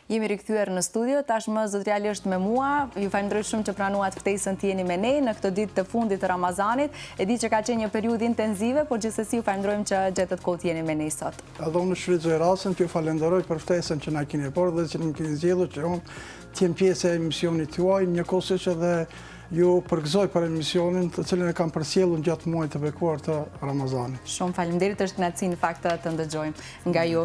Jemi rikthyer në studio, tashmë zotëria është me mua. Ju falenderoj shumë që pranuat ftesën të jeni me ne në këtë ditë të fundit të Ramazanit. E di që ka qenë një periudhë intensive, por gjithsesi ju falenderojmë që gjetët kohë të jeni me ne sot. Edhe unë shfrytëzoj rastin që ju falenderoj për ftesën që na keni bërë dhe që më keni zgjedhur që unë të jem pjesë e emisionit tuaj, njëkohësisht edhe ju përgëzoj për emisionin të cilën e kam përcjellur gjatë muajit të bekuar të Ramazanit. Shumë faleminderit, është kënaqësi në fakt të ndëgjojmë nga ju.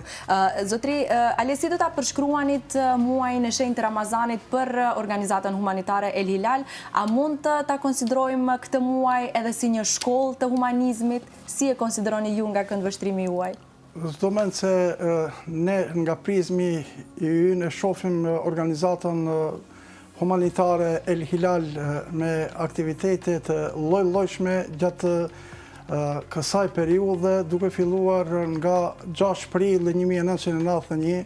Zotri, ale si do ta përshkruanit muajin e shenjtë të Ramazanit për organizatën humanitare El Hilal? A mund ta konsiderojmë këtë muaj edhe si një shkollë të humanizmit? Si e konsideroni ju nga këndvështrimi juaj? Çdo moment se ne nga prizmi i ynë e shohim organizatën humanitare El Hilal me aktivitete të lloj-llojshme gjatë kësaj periudhe, duke filluar nga 6 prill 1991,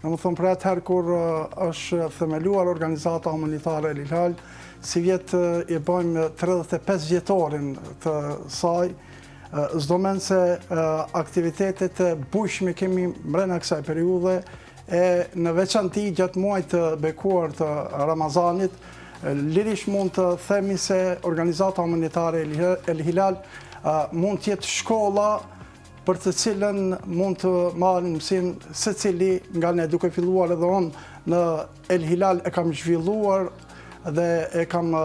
domethënë për atëherë kur është themeluar organizata humanitare El Hilal, si vjet i bëjmë 35 vjetorin të saj. Çdo moment se aktivitetet e bujshme kemi brenda kësaj periudhe, e në veçanti gjatë muajit të bekuar të Ramazanit, lirisht mund të themi se organizata humanitare El Hilal mund të jetë shkolla për të cilën mund të marrin mësim secili nga ne, duke filluar edhe unë në El Hilal e kam zhvilluar dhe e kam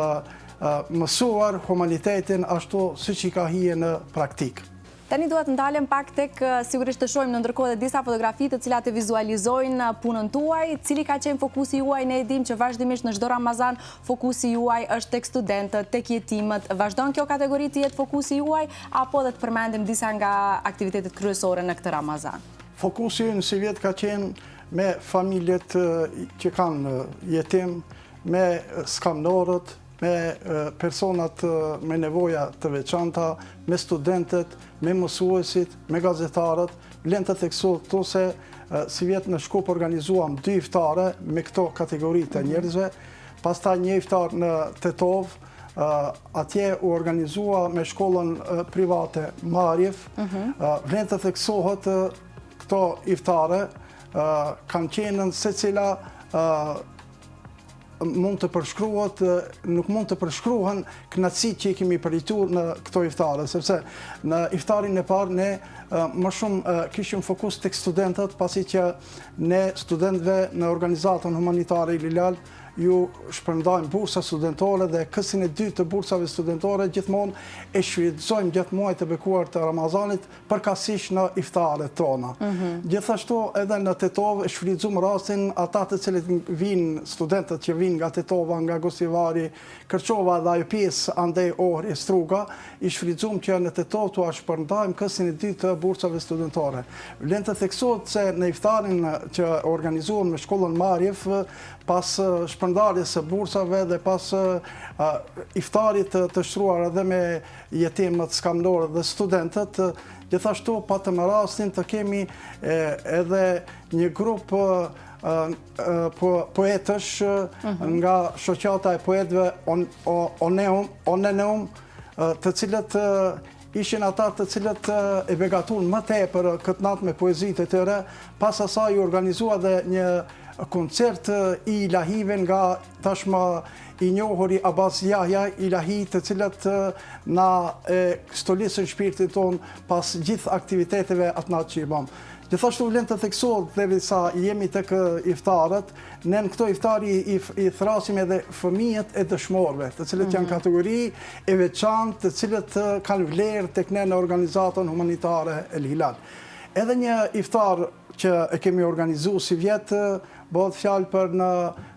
mësuar humanitetin ashtu siç i ka hije në praktikë. Tani duhet ndalem pak tek sigurisht të shohim në ndërkohë disa fotografi të cilat e vizualizojnë punën tuaj, cili ka qenë fokusi juaj. Ne e dim që vazhdimisht në çdo Ramazan fokusi juaj është tek studentët, tek jetimët. Vazhdon kjo kategori të jetë fokusi juaj apo edhe të përmendim disa nga aktivitetet kryesore në këtë Ramazan? Fokusi ynë si vjet ka qenë me familjet që kanë jetim, me skamnorët, me personat me nevoja të veçanta, me studentët, me mësuesit, me gazetarët. Vlen të theksoj këtu se si vjet në Shkup organizuam 2 iftare me këto kategori të njerëzve, pastaj një iftar në Tetov, atje u organizua me shkollën private Marjef. Vlen të theksohet këto iftare kanë qenë secila mund të përshkruhet, nuk mund të përshkruhen kënaqësitë që i kemi përjetuar në këto iftare, sepse në iftarin e parë ne më shumë kishim fokus tek studentët, pasi që ne studentëve në organizatën humanitare El Hilal ju shpërndajmë bursa studentore dhe kësin e 2 të bursave studentore gjithmonë e shfrytëzojmë gjatë muajit të bekuar të Ramazanit përkatësisht në iftaret tona. Gjithashtu edhe në Tetov e shfrytëzojmë rastin ata të cilët vinë, studentët që vinë nga Tetova, nga Gosivari, Kërçova dhe ajo pjesë andej Ohri, Struga, i shfrytëzojmë që në Tetov t'u shpërndajmë kësin e 2 të bursave studentore. Vlen të theksohet se në iftarin që organizuam me shkollën Marjef, pas shpërndarjes së bursave dhe pas iftarit të shtruar edhe me jetimët, skamnorët dhe studentët, gjithashtu patëm rastin të kemi edhe një grup poetësh nga shoqata e poetëve Oneneum, të cilët ishin ata të cilët e begatuan më tepër këtë natë me poezitë e tyre. Pas asaj u organizua dhe një koncert i ilahive nga tashmë i njohuri Abbas Yahya, ilahi të cilët na stolisën shpirtin ton pas gjithë aktiviteteve atë natë që i bëm. Gjithashtu vlen të theksohet derisa jemi tek iftarët, ne në këto iftari i thrasim edhe fëmijët e dëshmorëve, të cilët janë kategori e veçantë, të cilët kanë vlerë tek ne në organizatën humanitare El Hilal. Edhe një iftar që e kemi organizuar si vjet, bëhet fjalë për në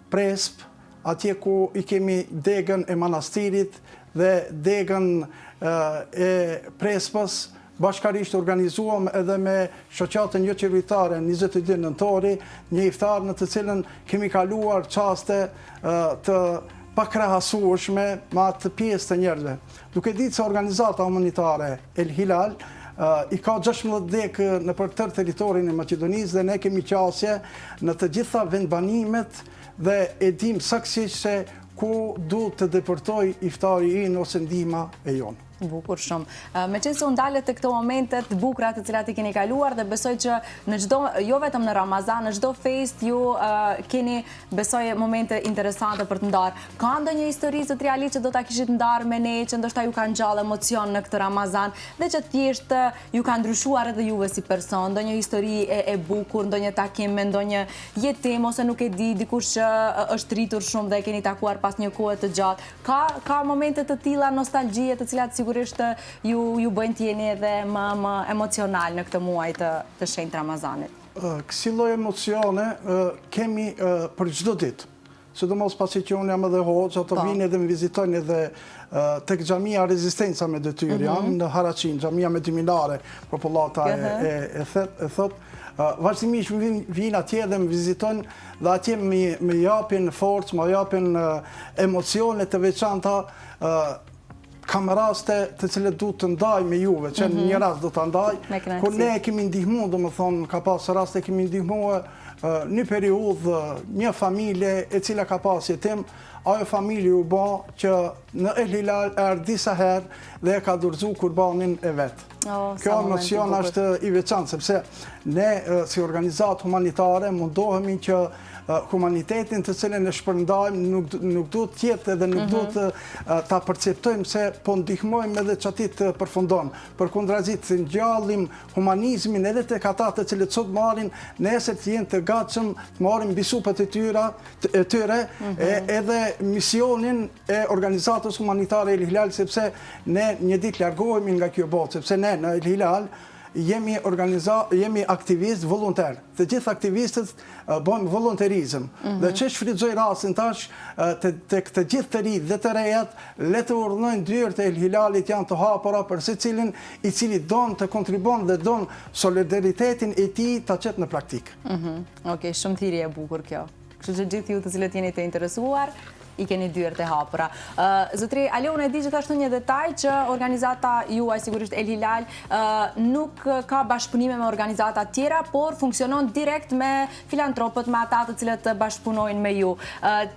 Presp, atje ku i kemi degën e manastirit dhe degën e Prespës. Bashkarisht organizuam edhe me shoqatën jo qeveritare 22 nëntori, një iftar në të cilën kemi kaluar çaste të pakrahasueshme me atë pjesë të njerëzve. Duke ditë se organizata humanitare El Hilal i ka 16 dekë në për tërë teritorin e Maqedonisë dhe ne kemi qasje në të gjitha vendbanimet dhe e dim saktësisht se ku du të depërtoj iftari ynë ose ndihma e jonë. Bukur shumë. Me qenë se unë dalet të këto momentet bukura të cilat i keni kaluar dhe besoj që në çdo, jo vetëm në Ramazan, në çdo fest ju keni besoj momente interesante për të ndarë. Ka ndonjë histori zotëri Ali që do ta kishit ndarë me ne, që ndoshta ju ka ngjallë emocion në këtë Ramazan dhe që thjesht ju ka ndryshuar edhe juve si person, ndonjë histori e bukur, ndonjë takim me ndonjë jetim ose nuk e di, dikush që është rritur shumë dhe e keni takuar pas një kohe të gjatë. Ka momente të tilla nostalgjie të cilat sigurisht ju bëjnë t'jeni edhe më emocional në këtë muaj të shenjtë Ramazanit. Kësi lloj emocione kemi për çdo ditë. Sidomos pasi që unë jam edhe hoxha, të vinë edhe më vizitojnë edhe tek xhamia Rezistenca me detyrë, jam në Haracin, xhamia me Diminare, popullata e thot. Vazhdimisht vinë atje dhe më vizitojnë dhe atje më japin forcë, më japin emocione të veçanta. Kam raste të cilët du të ndaj me juve, që një rast do të ndaj, kur ne kemi ndihmu, do më thonë, ka pas raste kemi ndihmu një periudhë, një familje e cila ka pas jetim, ajo familje u ba që në El Hilal erë disa herë dhe e ka dorëzu kurbanin e vetë. Kjo emocion është i veçantë, sepse ne si organizatë humanitare mundohemi që humanitetin të cilën e shpërndajmë nuk duhet tjetë dhe nuk duhet ta perceptojmë se po ndihmojmë edhe që ati të përfundon. Përkundrazit të ngjallim humanizmin edhe të ata të cilët sot marrin, nesër të jenë të gatshëm të marrin bisupet e tyre edhe misionin e organizatës humanitare El Hilal, sepse ne një ditë largohemi nga kjo botë, sepse ne në El Hilal jemi aktivist volonter. Të gjithë aktivistët bëjmë volonterizëm. Dhe që shfrytëzoj rastin tash të këtë gjithë të rinjtë dhe të rejat, le të urdhënojnë dyert e El Hilalit janë të hapura për secilin i cili don të kontribon dhe don solidaritetin e tij ta çet në praktikë. Okej, shumë thirrje e bukur kjo. Kështu që gjithë ju të cilët jeni të interesuar, i keni dyert e hapura. Zotri Ali, unë e di gjithashtu një detaj që organizata juaj, sigurisht El Hilal, nuk ka bashkëpunime me organizata tjera, por funksionon direkt me filantropët, me ata të cilët bashkëpunojnë me ju.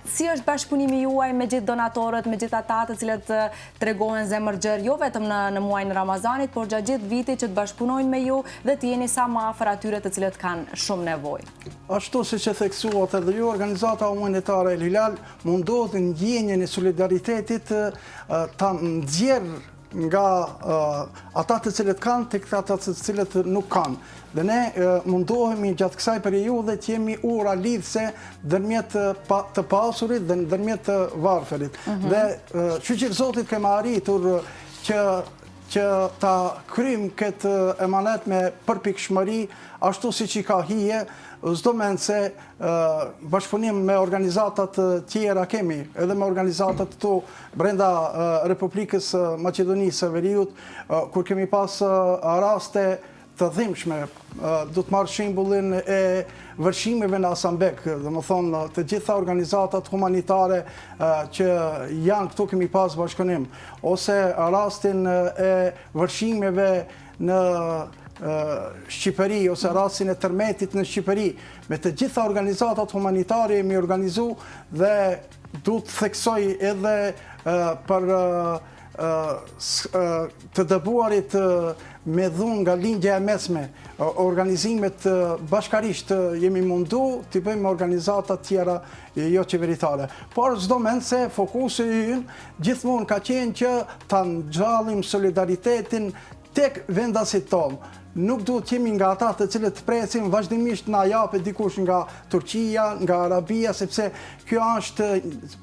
Si është bashkëpunimi juaj me gjithë donatorët, me gjithë ata të cilët tregohen zemërgjër, jo vetëm në muajin e Ramazanit, por gjatë gjithë vitit që të bashkëpunojnë me ju dhe të jeni sa më afër atyre të cilët kanë shumë nevojë. Ashtu si që theksuat edhe ju, organizata humanitare El Hilal mundohet në ndjenjen e solidaritetit ta nxjerrë nga ata të cilët kanë tek ata të cilët nuk kanë. Dhe ne mundohemi gjatë kësaj periudhe të jemi ura lidhse ndërmjet të pasurit dhe ndërmjet të varfërit. Dhe shqyqir Zotit kemi arritur që ta kryjmë këtë emanet me përpikshmëri, ashtu si që ka hije, s'do mend se bashkëpunim me organizatat tjera kemi, edhe me organizatat këtu brenda Republikës Maqedonisë së Veriut, kur kemi pas raste të dhimbshme. Do të marr shembullin e vërshimeve në Asambek, dhe më thonë të gjitha organizatat humanitare që janë këtu kemi pas bashkëpunim, ose rastin e vërshimeve në Shqipëri, ose rastin e tërmetit në Shqipëri. Me të gjitha organizatat humanitare jemi organizu dhe du të theksoj edhe për të dëbuarit me dhun nga lindja e mesme, organizimet bashkarisht jemi mundu të bëjmë organizatat tjera jo qeveritare. Por s'do mend se fokusi ynë gjithmonë ka qenë që ta ngjallim solidaritetin tek vendasit tonë. Nuk duhet të jemi nga ata të cilët presim vazhdimisht na japet dikush nga Turqia, nga Arabia, sepse kjo është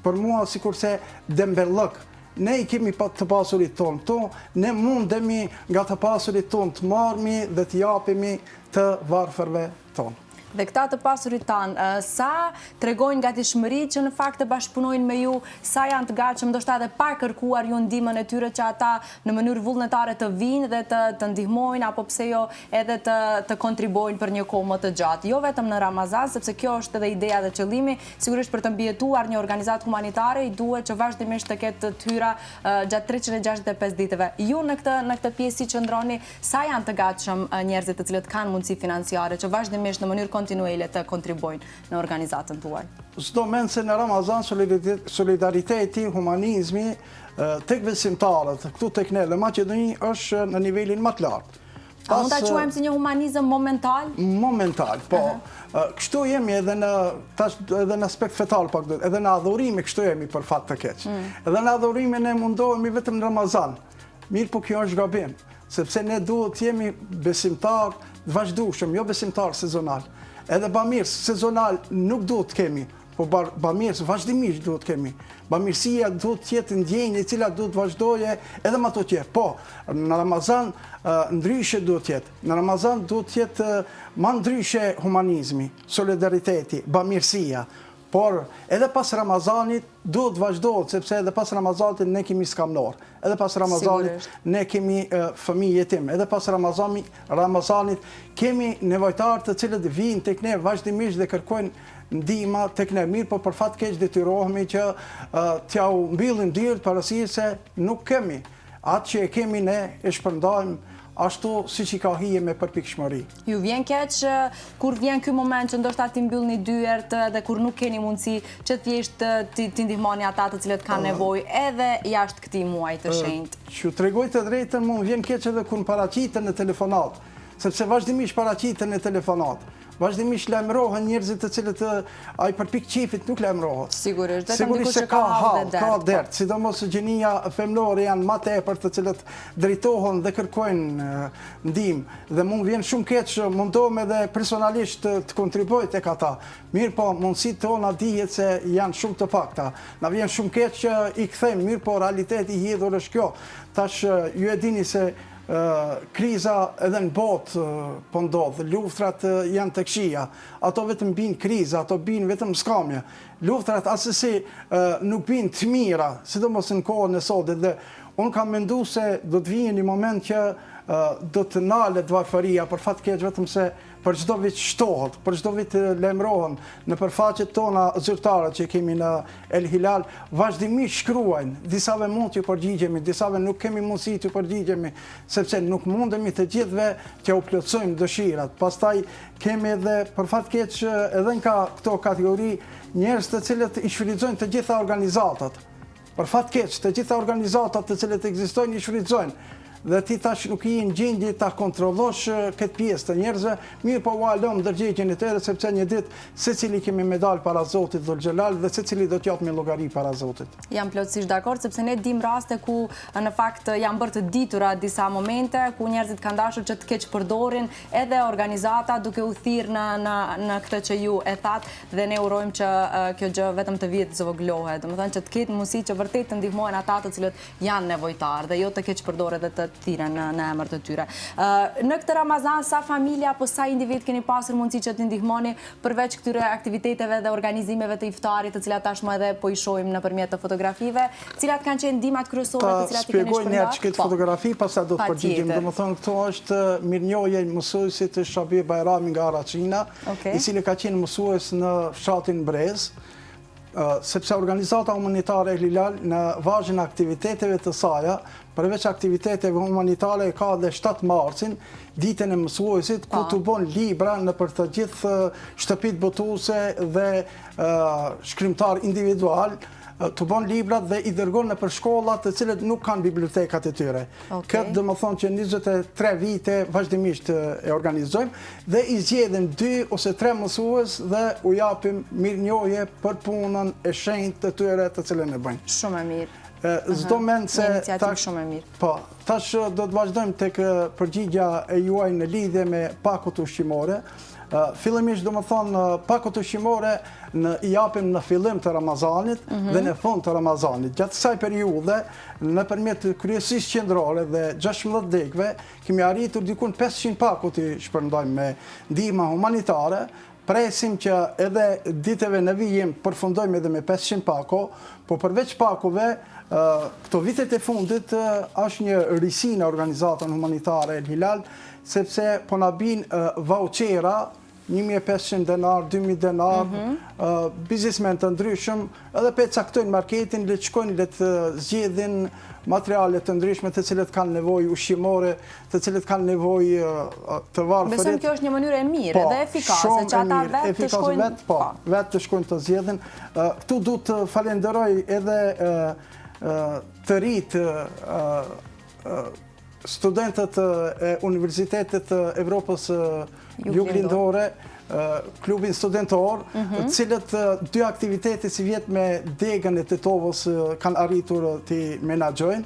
për mua sikurse dembellëk. Ne i kemi të pasurit tonë, ne mundemi nga të pasurit tonë të marrmi dhe të japemi të varfërve tonë. Dhe këta të pasurit tanë, sa tregojnë gatishmëri që në fakt të bashkëpunojnë me ju, sa janë të gatshëm ndoshta edhe pa kërkuar ju ndihmën e tyre që ata në mënyrë vullnetare të vinë dhe të ndihmojnë, apo pse jo edhe të kontribojnë për një kohë më të gjatë. Jo vetëm në Ramazan, sepse kjo është edhe ideja dhe qëllimi, sigurisht për të mbijetuar një organizatë humanitare, i duhet që vazhdimisht të ketë të hyra gjatë 365 ditëve. Ju në këtë pjesë që ndroni, sa janë të gatshëm njerëzit të cilët kanë mundësi financiare, që vazhdimisht në mënyrë kontinuele të kontribojnë në organizatën tuaj? S'do menë se në Ramazan solidariteti, humanizmi, tek besimtarët, këtu tek ne, dhe Maqedoni është në nivelin më të lartë. A mund ta quajmë si një humanizëm momental? Momental, po. Kështu jemi edhe në aspekt fetal, edhe në adhurime kështu jemi për fat të keq. Edhe në adhurime ne mundohemi vetëm në Ramazan. Mirë po kjo është gabim, sepse ne duhet jemi besimtar vazhdueshëm, jo besimtar sezonal. Edhe bamirës sezonal nuk duhet kemi, po bamirës vazhdimisht duhet kemi. Bamirësia duhet tjetë ndjenjë, cila duhet vazhdoje edhe ma të tjetë. Po, në Ramazan ndryshe duhet tjetë. Në Ramazan duhet tjetë ma ndryshe humanizmi, solidariteti, bamirësia. Por edhe pas Ramazanit duhet vazhdojtë, sepse edhe pas Ramazanit ne kemi skamnor. Edhe pas Ramazanit ne kemi fëmijë jetim. Edhe pas Ramazanit kemi nevojtarë të cilët vinë tek ne vazhdimisht dhe kërkojnë ndihma tek ne. Mirë, po për fat keq detyrohemi që t'ja u mbyllim dyert parësisht se nuk kemi. Atë që e kemi ne e shpërndajmë ashtu si që ka hije me përpikshmëri. Ju vjen keq kur vjen ky moment që ndoshta ti mbyllni dyert dhe kur nuk keni mundësi që thjesht ti ndihmoni ata të cilët kanë nevojë edhe jashtë këtij muaji të shenjtë. Që tregoj të drejtën, më vjen keq edhe kur paraqiten në telefonat, sepse vazhdimisht paraqiten në telefonat. Vazhdimisht lajmërohen njerëzit të cilët ai përpik qefit nuk lajmërohet. Sigurisht, se ka hall, ka dert, sidomos gjenia femnore janë më tepër të cilët drejtohen dhe kërkojnë ndihmë. Dhe mund vjen shumë keq, mundohem edhe personalisht të kontribuoj tek ata. Mirë po, mundësitë tona dihet se janë shumë të pakta. Na vjen shumë keq që i kthejmë, mirë po realiteti i hedhur është kjo. Tash ju e dini se kriza edhe në botë po ndodh, luftrat janë të këqija, ato vetëm bin kriza, ato bin vetëm skamje. Luftrat asesi nuk bin të mira, sidomos në kohën e sotit, dhe unë kam mendu se do të vijë një moment që do të nalet varfëria, për fat keq vetëm se për çdo vit shtohet, për çdo vit lajmërohen në përfaqet tona zyrtare që kemi në El Hilal, vazhdimisht shkruajnë, disave mund t'ju përgjigjemi, disave nuk kemi mundësi t'ju përgjigjemi, sepse nuk mundemi të gjithëve t'ja u plotësojmë dëshirat. Pastaj kemi edhe për fat keq edhe nga këto kategori njerëz të cilët i shfrytëzojnë të gjitha organizatat. Për fat keq, të gjitha organizatat të cilët ekzistojnë i shfrytëzojnë. Dhe ti tash nuk i në gjendje ta kontrollosh këtë pjesë të njerëzve, mirë po u alëm ndërgjegjen e tyre, sepse një ditë secili kemi medal para Zotit Dhul Xhelal dhe secili do t'jap me llogari para Zotit. Jam plotësisht dakord, sepse ne dim raste ku në fakt janë bërë të ditura disa momente ku njerëzit kanë dashur që të keq përdorin edhe organizata duke u thirrë në këtë që ju e thatë, dhe ne urojmë që kjo gjë vetëm të vijë të zvogëlohet, domethënë që të ketë mundësi që vërtet të ndihmohen ata të cilët janë nevojtarë dhe jo të keq përdoret dhe të thiren në emër të tyre. Në këtë Ramazan, sa familja apo sa individ keni pasur mundësi që të ndihmoni përveç këtyre aktiviteteve dhe organizimeve të iftarit, të cilat tashmë edhe po i shohim nëpërmjet të fotografive, cilat kanë qenë ndihmat kryesore të cilat i keni shpërndar? Ta shpjegoj një herë këtë fotografi, pastaj do të përgjigjem. Domethënë këto është mirënjohje mësuesit të Shabir Bajrami nga Araqina, i cili ka qenë mësues në fshatin Brez, sepse organizata humanitare El Hilal në vazhdin e aktiviteteve të saj, përveç aktiviteteve humanitare ka dhe 7 marsin, ditën e mësuesit, ku të bon libra në për të gjithë shtëpit botuese dhe shkrimtar individual, të bon librat dhe i dërgon në për shkollat të cilët nuk kanë bibliotekat e tyre. Këtë dhe më thonë që 23 vite vazhdimisht e organizojmë dhe i zgjedhim 2 ose 3 mësues dhe u japim mirënjohje për punën e shenjtë të tyre të cilën e bëjnë. Shumë e mirë. Zdo mend se tash do të vazhdojmë tek përgjigja e juaj në lidhje me pakut ushqimore. Fillimisht do më thonë pakut ushqimore i japim në fillim të Ramazanit dhe në fund të Ramazanit. Gjatë kësaj periudhe, nëpërmjet kryesisë qendrore dhe 16 degëve, kemi arritur dikun 500 pakut i shpërndajmë me ndihma humanitare. Presim që edhe ditëve në vijim përfundojmë edhe me 500 pako, po përveç pakove, këto vitet e fundit është një risi në organizatën humanitare El Hilal, sepse po na bin vouchera 1.500 denar, 2.000 denar, biznismen të ndryshëm, edhe pe caktojnë marketin, le të shkojnë, le të zgjedhin materiale të ndryshme të cilët kanë nevojë ushqimore, të cilët kanë nevojë të varfërit. Besoj kjo është një mënyrë e mirë dhe efikase, që ata vetë të shkojnë... vetë të shkojnë të zgjedhin. Këtu du të falenderoj edhe të rritë studentët e Universitetit Evropës Juglindore, klubin studentor, cilët dy aktivitetet si vjetë me degën e Tetovës kanë arritur të menaxhojnë.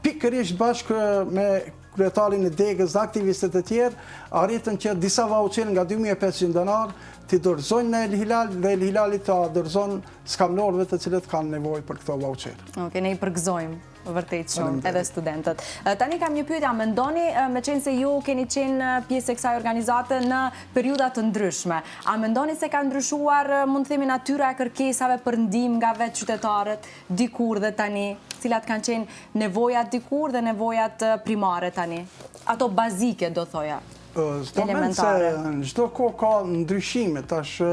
Pikërisht bashkë me kryetarin e degës dhe aktivistët e tjerë, arritën që disa vaucher nga 2.500 denar të dorëzojnë në El Hilal dhe El Hilali të dorëzon skamnorëve të cilët kanë nevojë për këto vaucher. Okej, ne i përgëzojmë vërtet shumë edhe studentët. Tani kam një pyetje, a mendoni, me qenë se ju keni qenë pjesë e kësaj organizate në periudha të ndryshme, a mendoni se ka ndryshuar, mund të themi, natyra e kërkesave për ndihmë nga vetë qytetarët dikur dhe tani, cilat kanë qenë nevojat dikur dhe nevojat primare tani? Ato bazike, do thoja. Zdo mend se në çdo kohë ka ndryshime, tash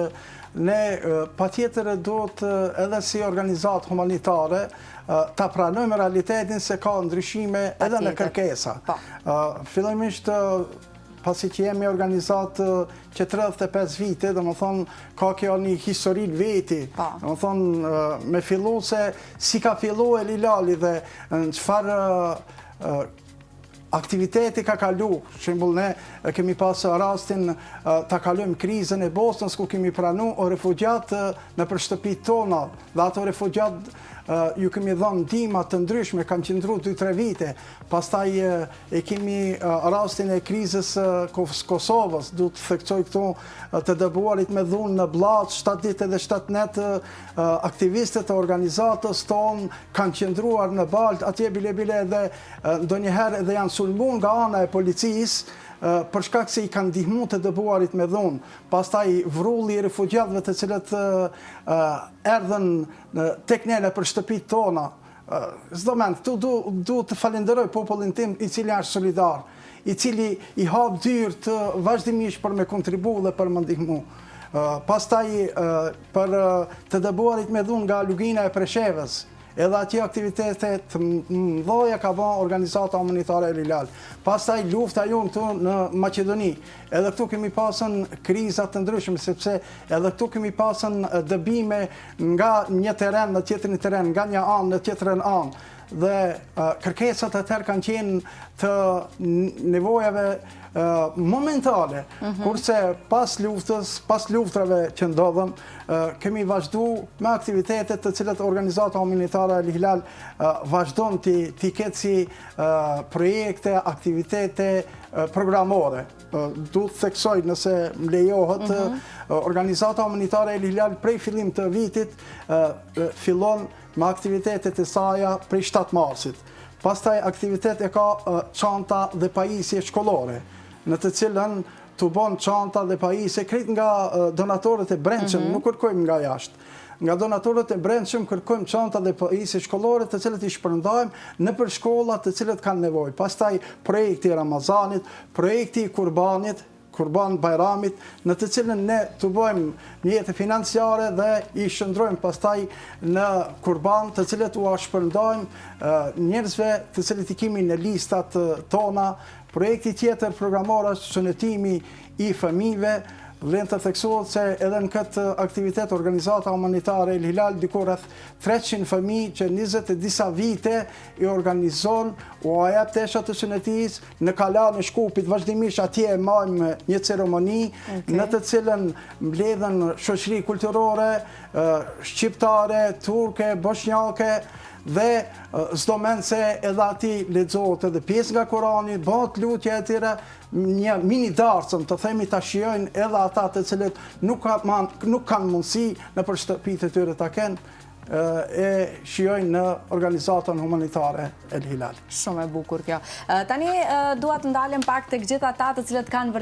ne patjetër do të edhe si organizatë humanitare ta pranojmë realitetin se ka ndryshime edhe në kërkesa. Fillimisht pasi që jemi organizatë që 35 vite, dhe më thonë, ka kjo një historit veti, dhe më thonë, me fillu se si ka fillu El Hilali dhe në qëfar aktiviteti ka kalu. Shembull, ne kemi pas rastin ta kalojmë krizën e Bosnës, ku kemi pranu o refugjat në për shtëpit tona, dhe ato refugjat ju kemi dhënë ndihma të ndryshme, kanë qëndru 2-3 vite. Pastaj e kemi rastin e krizës Kosovës, du të theksoj këtu të dëbuarit me dhunë në Bllaç, 7 ditë dhe 7 netë aktivistët e organizatës tonë kanë qëndruar në Balt, atje bile edhe ndonjëherë edhe janë sulmuar nga ana e policisë, për shkak se i kanë ndihmu të dëbuarit me dhunë. Pastaj vrulli i refugjatëve të cilët erdhën tek neve për shtëpit tona. Çdo mend, këtu du të falenderoj popullin tim i cili është solidar, i cili i hap dyert vazhdimisht për me kontribu dhe për me ndihmu. Pastaj për të dëbuarit me dhunë nga Lugina e Preshevës, edhe atje aktivitetet mdoja ka bën organizata humanitare El Hilal. Pastaj lufta jonë këtu në Maqedoni. Edhe këtu kemi pasën krizat të ndryshme, sepse edhe këtu kemi pasën dëbime nga një teren në tjetrin teren, nga një anë në tjetrën anë. Dhe kërkesat e tërë kanë qenë të nevojave momentale, kurse pas luftrave që ndodhëm, kemi vazhdu me aktivitetet të cilat organizata humanitare El Hilal vazhdon të ketë si projekte, aktivitete programore. Du të theksoj nëse më lejohet, organizata humanitare El Hilal prej fillim të vitit fillon me aktivitetet e saja prej 7 marsit. Pastaj aktivitet e ka çanta dhe pajisje shkollore, në të cilën të bon çanta dhe pajisje krejt nga donatorët e brendshëm, nuk kërkojmë nga jashtë. Nga donatorët e brendshëm kërkojmë çanta dhe pajisje shkollore të cilët i shpërndajmë në për shkollat të cilët kanë nevojë. Pastaj projekti i Ramazanit, projekti i Kurban Bajramit, në të cilën ne të bëjmë mjete financiare dhe i shëndrojmë pastaj në Kurban, të cilët u shpërndajmë njerëzve të cilët i kemi në listat tona. Projekti tjetër programor është shënetimi i fëmijëve. Vlen të theksohet se edhe në këtë aktivitet organizata humanitare El Hilal diku rreth 300 fëmijë që 20 e disa vite i organizon u jep tesha të shënetisë në Kalan e Shkupit. Vazhdimisht atje e marrim një ceremoni në të cilën mbledhen shoqëri kulturore, shqiptare, turke, bosnjake, dhe s'do mend se edhe ati lexohet edhe pjesë nga Kurani, bëhet lutje e tjera, një mini darcëm të themi ta shijojnë edhe ata të cilët nuk kanë mundësi në për shtëpitë e tyre ta kenë, e shijojnë në organizatën humanitare El Hilal. Shumë e bukur kjo. Tani dua të ndalem pak tek gjithë ata të cilët kanë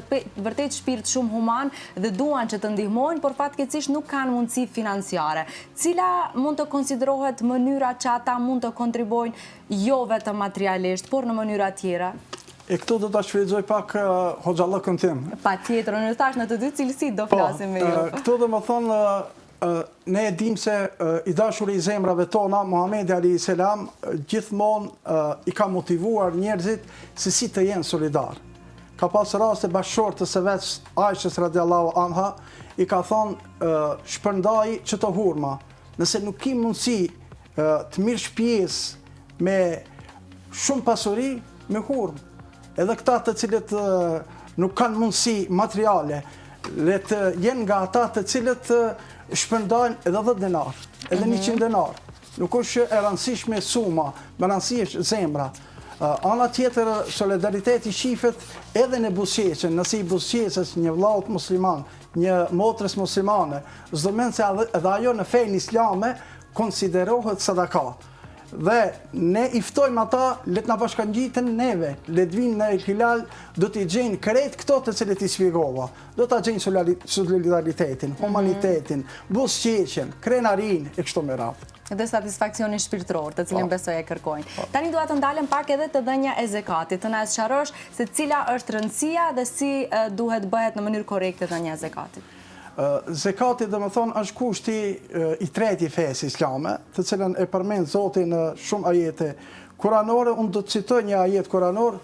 vërtet shpirt shumë human dhe duan që të ndihmojnë, por fatkeqësisht nuk kanë mundësi financiare. Cila mund të konsiderohet mënyra që ata mund të kontribuojnë jo vetëm materialisht, por në mënyra tjera? E këtu do të shfrytëzoj pak hoxhallëkën tim. Pa tjetër, në tash në të dy cilësit do flasim me ju. Këtu dhe më thonë, ne e dim se i dashur i zemrave tona, Muhamedi a.s. gjithmonë i ka motivuar njerëzit se si të jenë solidar. Ka pas raste bashkëshortës së veç Aishës radiallahu anha, i ka thonë shpërndaj që të hurma, nëse nuk ki mundësi të mirë shpjes me shumë pasuri, me hurmë. Edhe këta të cilët nuk kanë mundësi materiale, le të jenë nga ata të cilët shpërndajnë edhe 10 denar, edhe 100 denar. Nuk është e rëndësishme suma, me rëndësi është zemra. Ana tjetër, solidariteti shifet edhe në buzëqeshjen, nëse i buzëqeshës një vllaut musliman, një motrës muslimane, s'do mend se edhe ajo në fenë islame konsiderohet sadaka. Dhe ne i ftojmë ata, le të na bashkangjiten neve, le të vinë në Hilal, do t'i gjejnë krejt këto të cilët i shpjegova. Do t'a gjejnë solidaritetin, humanitetin, buzëqeshjen, krenarin e kështu me radhë. Dhe satisfaksionin shpirtëror, të cilin besoj e kërkojnë. Tani dua të ndalem pak edhe të dhënia e zekatit, të na sqarosh se cila është rëndësia dhe si duhet bëhet në mënyrë korrekte dhënia e zekatit. Zekati, dhe më thonë, është kushti i treti fesë islame, të cilën e përmend Zoti në shumë ajete kuranore. Unë do të citoj një ajet kuranor,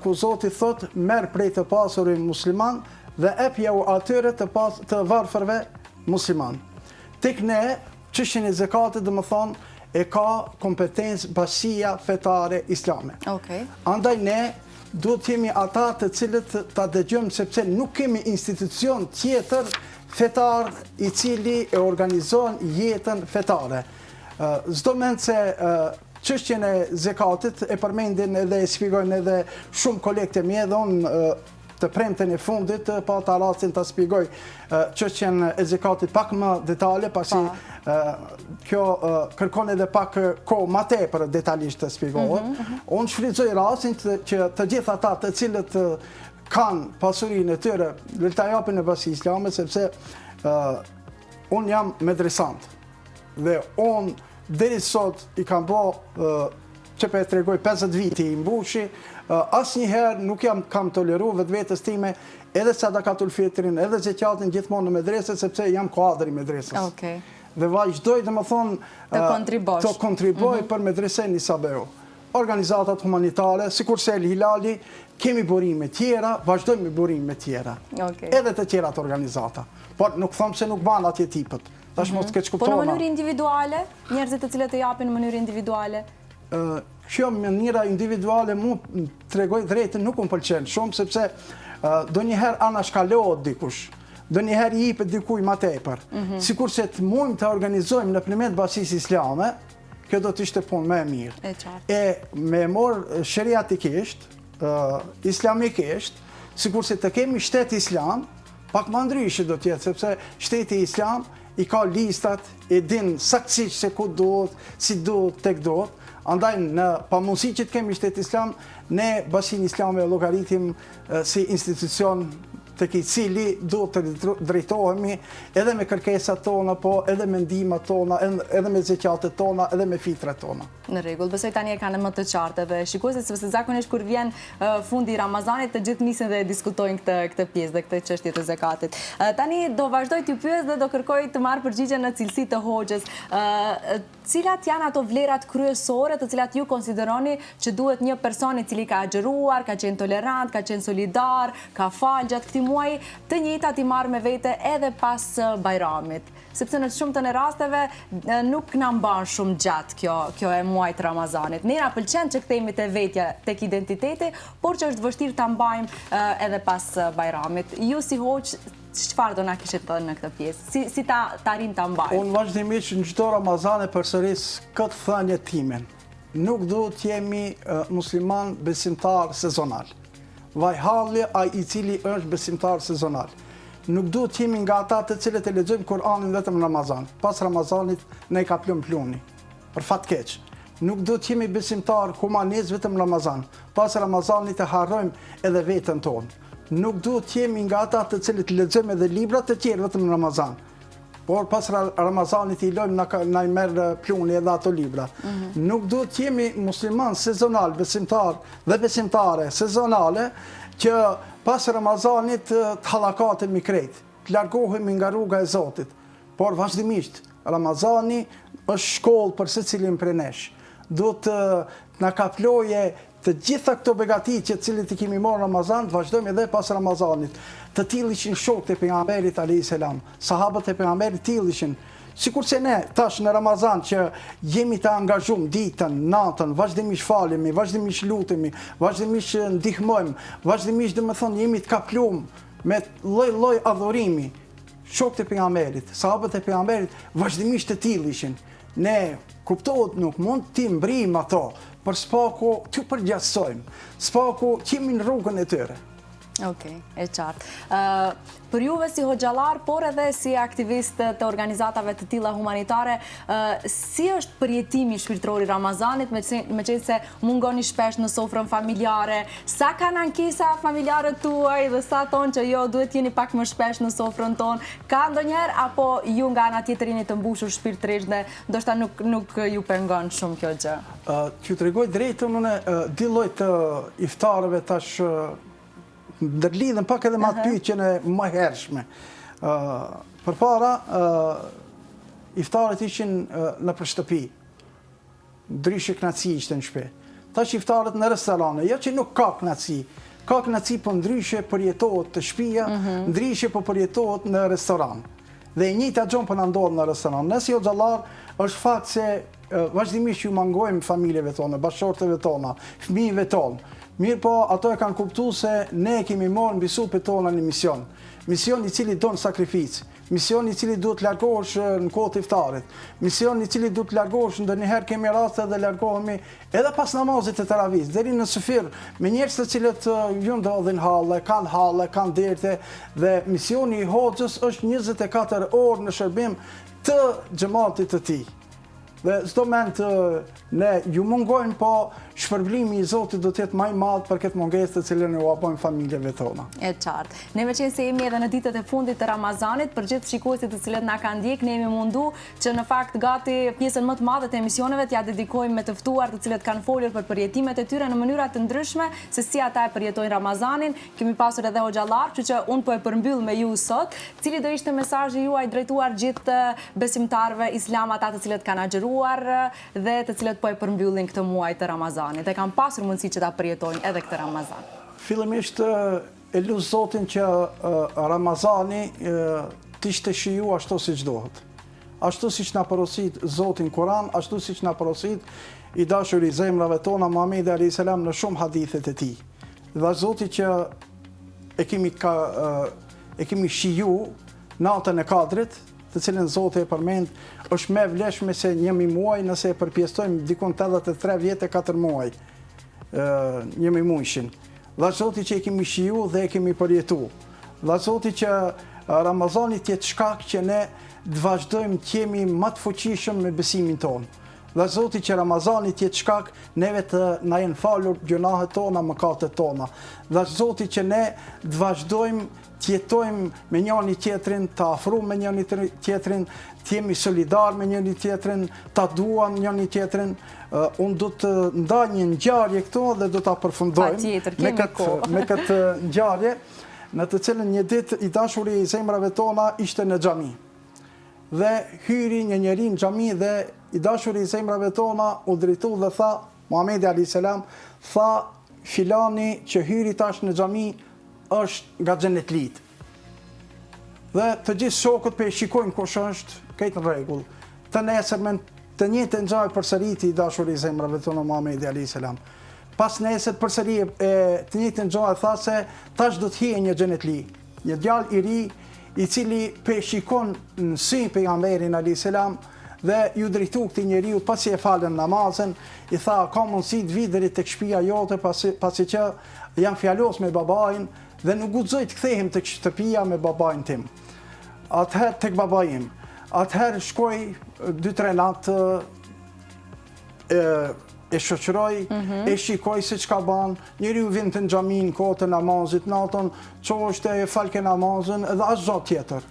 ku Zoti thotë, merr prej të pasurit musliman dhe epja u atyre të varfërve musliman. Tek ne, çështjen e zekatit, dhe më thonë, e ka kompetencë Bashkia Fetare Islame. Andaj ne duhet jemi ata të cilët ta dëgjojmë, sepse nuk kemi institucion tjetër fetar i cili e organizon jetën fetare. S'do mend se çështjen e zekatit e përmendin edhe e shpjegojnë edhe shumë kolegë mie, dhe unë të premten e fundit pa ta rastin ta shpjegoj çështjen e zekatit pak më detale, pasi kjo kërkon edhe pak kohë më tepër detajisht të shpjegohet. Unë shfrytëzoj rastin që të gjithë ata të cilët kanë pasurinë e tyre, le ta japin në Bashkinë Islame, sepse unë jam medresant dhe unë deri sot i kam bë që për e tregoj 50 viti i mbushi, asnjëherë nuk kam toleru vetës time edhe sadakatul fitrin, edhe zekatin gjithmonë në medrese, sepse jam kuadër i medresës. Dhe vazhdoj dhe më thonë të kontriboj për medresen një sabeu. Organizatat humanitare, sikurse El Hilali, kemi burime tjera, vazhdojmë me burime tjera. Edhe të tjera të organizata. Por nuk thomë se nuk banë atje tipët. Po në mënyrë individuale, njerëzit të cilët e japin në mënyrë individuale? Kjo mënyra individuale mu të regoj drejtën nuk më pëlqen shumë, sepse do njëherë anashkalohet dikush, do njëherë i jipet dikuj ma tepër. Sikur se të mund të organizojmë në përmet Bashkisë Islame, kjo do të ishte punë më e mirë. E me morë sheriatikisht, islamikisht, sikur se të kemi shtet islam, pak më ndryshë do tjetë, sepse shteti islam i ka listat, e din saktësisht se ku duhet, si duhet, tek duhet. Andaj në pamundësi që të kemi shtet islam, ne Bashkinë Islame e llogaritim si institucion tek i cili duhet të drejtohemi edhe me kërkesat tona, po edhe me ndihmat tona, edhe me zekatet tona, edhe me fitrat tona. Në rregull, besoj tani e kanë më të qartë dhe shikuesit, sepse zakonisht kur vjen fundi i Ramazanit, të gjithë nisin dhe diskutojnë këtë pjesë dhe këtë çështje të zekatit. Tani do vazhdoj t'ju pyes dhe do kërkoj të marr përgjigje në cilësi të hoxhës. Cilat janë ato vlerat kryesore të cilat ju konsideroni që duhet një person i cili ka agjëruar, ka qenë tolerant, ka qenë solidar, ka falë gjatë këtij muaji, të njëjtat i marr me vete edhe pas Bajramit? Sepse në shumë të rasteve nuk na mban shumë gjatë kjo e muajit Ramazanit. Ne na pëlqen që kthehemi te vetja, tek identiteti, por që është vështirë ta mbajmë edhe pas Bajramit. Ju si hoç, çfarë do na kishit thënë në këtë pjesë? Si ta arrim ta mbajmë? Unë vazhdimisht në çdo Ramazan e përsëris këtë thënie timen. Nuk duhet të jemi musliman besimtar sezonal. Vajhalli ai i cili është besimtar sezonal. Nuk duhet të jemi nga ata të cilët e lexojmë Kur'anin vetëm në Ramazan. Pas Ramazanit ne ka plumpluni. Për fat keq. Nuk duhet të jemi besimtar humanist vetëm në Ramazan. Pas Ramazanit e harrojmë edhe veten tonë. Nuk duhet të jemi nga ata të cilët lexojmë edhe libra të tjerë vetëm në Ramazan. por pas Ramazanit i lojmë na i merë pluni edhe ato libra. Nuk duhet të jemi musliman sezonal, besimtar dhe besimtare sezonale, që pas Ramazanit të hallakatemi krejt, të largohemi nga rruga e Zotit. Por vazhdimisht, Ramazani është shkollë për secilin prej nesh. Duhet të na kaploje të gjitha këto begati që cilit i kemi marrë Ramazan, të vazhdojmë edhe pas Ramazanit. Të tillë ishin shokët e pejgamberit alayhis salam, sahabët e pejgamberit tillë ishin. Sikurse ne tash në Ramazan që jemi të angazhuar ditën, natën, vazhdimisht falemi, vazhdimisht lutemi, vazhdimisht ndihmojmë, vazhdimisht domethënë jemi të kapluar me lloj-lloj adhurimi. Shokët e pejgamberit, sahabët e pejgamberit vazhdimisht të tillë ishin. Ne kuptohet nuk mund t'i mbrim ato, për spaku t'ju përgjagjësojmë, spaku t'jemi në rrugën e tyre. Okej, e qartë. Për juve si hoxhallar, por edhe si aktivist të organizatave të tilla humanitare, si është përjetimi shpirtëror i Ramazanit, me qenë se mungoni shpesh në sofrën familjare, sa kanë ankesa familjare tuaj dhe sa thonë që jo, duhet jeni pak më shpesh në sofrën tonë, ka ndonjëherë apo ju nga ana tjetër jeni të mbushur shpirtërisht dhe ndoshta nuk ju pengon shumë kjo gjë? T'ju tregoj drejtën, unë di lloj të iftarëve tash ndërlidhen pak edhe me atë pyetjen e më hershme. Përpara iftarët ishin nëpër shtëpi. Ndryshe knaci ishte në shtëpi. Tash iftarët në restorane, jo që nuk ka knaci. Ka knaci, po ndryshe përjetohet të shtëpia, ndryshe po përjetohet në restoran. Dhe e njëjta gjë po na ndodh në restoran. Nëse hoxhallar është fakt se vazhdimisht ju mangojmë familjeve tona, bashkëshorteve tona, fëmijëve tonë. Mirë po, ato e kanë kuptu se ne kemi marrë mbi supet tona një mision. Mision i cili don sakrificë. Mision i cili duhet largohesh në kohë të iftarit. Mision i cili duhet largohesh ndonjëherë kemi raste dhe largohemi edhe pas namazit të taravih, deri në sufir, me njerëz të cilët ju ndodhin halle, kanë derte, dhe misioni i hoxhës është 24 orë në shërbim të xhamatit të tij. Dhe çdo moment ne ju mungojmë, po shpërblimi i Zotit do të jetë më i madh për këtë mungesë të cilën u bëjmë familjeve tona. E qartë. Ne me qenë se jemi edhe në ditët e fundit të Ramazanit, për gjithë shikuesit të cilët na kanë ndjek, ne jemi mundu që në fakt gati pjesën më të madhe të emisioneve t'ja dedikojmë me të ftuar të cilët kanë folur për përjetimet e tyre në mënyra të ndryshme se si ata e përjetojnë Ramazanin. Kemi pasur edhe hoxhallar, kështu që unë po e përmbyll me ju sot, cili do ishte mesazhi juaj drejtuar gjithë besimtarëve islam, ata të cilët kanë agjëruar dhe të cilët po e përmbyllin këtë muaj të Ramazanit. E kanë pasur mundësi që ta përjetojnë edhe këtë Ramazan. Fillimisht e lut Zotin që Ramazani t'ishte shiju ashtu siç dohet. Ashtu siç na porosit Zoti në Kur'an, ashtu siç na porosit i dashur i zemrave tona Muhamedi alayhis salam në shumë hadithet e tij. Dhe Zoti që e kemi shiju natën e Kadrit, të cilën Zoti e përmend, është më vlefshme se 1 muaj nëse e përpjestojmë dikon 83 vjet e 4 muaj. 1 muajshin. Dhe Zoti që e kemi shiju dhe e kemi përjetu. Dhe Zoti që Ramazani të jetë shkak që ne të vazhdojmë të jemi më të fuqishëm me besimin tonë. Dhe Zoti që Ramazani të jetë shkak neve të na jenë falur gjunahet tona, mëkatet tona. Dhe Zoti që ne të vazhdojmë të jetojmë me njëri tjetrin, të afrohemi me njëri tjetrin, të jemi solidar me njëri tjetrin, ta duam njëri tjetrin. Unë do të ndaj një ngjarje këtu dhe do ta përfundojmë me këtë ngjarje, në të cilën një ditë i dashuri i zemrave tona ishte në xhami. Dhe hyri një njeri në xhami dhe i dashuri i zemrave tona u drejtu dhe tha, Muhamedi alayhis salam, tha, filani që hyri tash në xhami është nga xhenetlit. Dhe të gjithë shokët pe shikojnë kush është, këtë në rregull. Të nesërmen të njëjtën gjë përsëriti i dashuri i zemrave tona Muhamedi alayhis salam. Pas nesër përsëri të njëjtën gjë tha se tash do të hije një xhenetli, një djalë i ri i cili pe shikon në sy pejgamberin alayhis salam dhe ju drejtu këtij njeriu pasi e falën namazën, i tha ka mundësi të vi deri tek shtëpia jote pasi që jam fjalos me babain dhe nuk guxoj të kthehem tek shtëpia me babain tim. Atëherë tek babai im. Atëherë shkoj 2-3 natë e shoqëroj, e shikoj se çka ban, njeriu vjen në xhamin kohë të namazit, natën çoshte e falke namazin edhe as zot tjetër.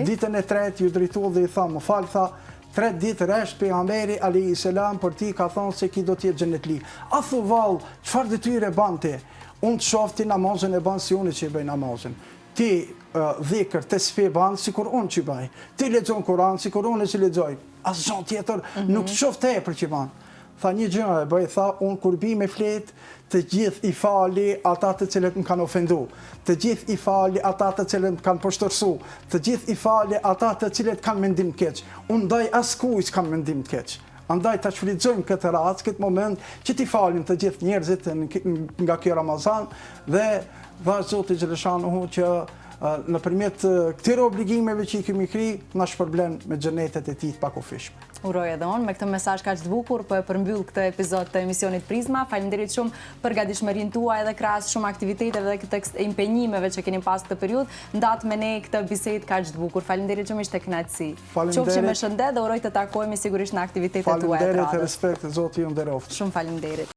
Ditën e tretë ju drejtua dhe i tha, më fal, tha, 3 ditë rresht pejgamberi alayhi salam për ti ka thonë se ki do të jetë xhenetli. A thu vallë, çfarë detyre ban ti? Unë të shoh ti namazin e ban si unë që i bëj namazin. Ti dhikër të sfi ban sikur unë që i bëj. Ti lexon Kur'an sikur unë që lexoj. As zot tjetër nuk të shoh tepër që ban. Tha një gjë e bëj, tha, unë kur bi me flet, të gjithë i fali ata të cilët më kanë ofendu, të gjithë i fali ata të cilët më kanë poshtërsu, të gjithë i fali ata të cilët kanë mendim të keq. Unë ndaj askujt s'kam mendim të keq. Andaj ta shfrytëzojmë këtë rast, këtë moment, që t'i falim të gjithë njerëzit nga kjo Ramazan dhe vash Zoti xhaleshanuhu që nëpërmjet këtyre obligimeve që i kemi kri, na shpërblen me xhenetet e tij të pakufishme. Uroj edhe unë, me këtë mesazh kaq të bukur, po e përmbyll këtë epizod të emisionit Prizma. Faleminderit shumë për gatishmërinë tuaj edhe krahas shumë aktiviteteve dhe këtë impenjimeve që keni pas këtë periudhë, ndat me ne këtë bisedë kaq të bukur. Faleminderit shumë, ishte kënaqësi. Qofshi me shëndet dhe uroj të takohemi sigurisht në aktivitetet tuaja. Faleminderit e respekt, Zoti ju nderoft. Shumë faleminderit.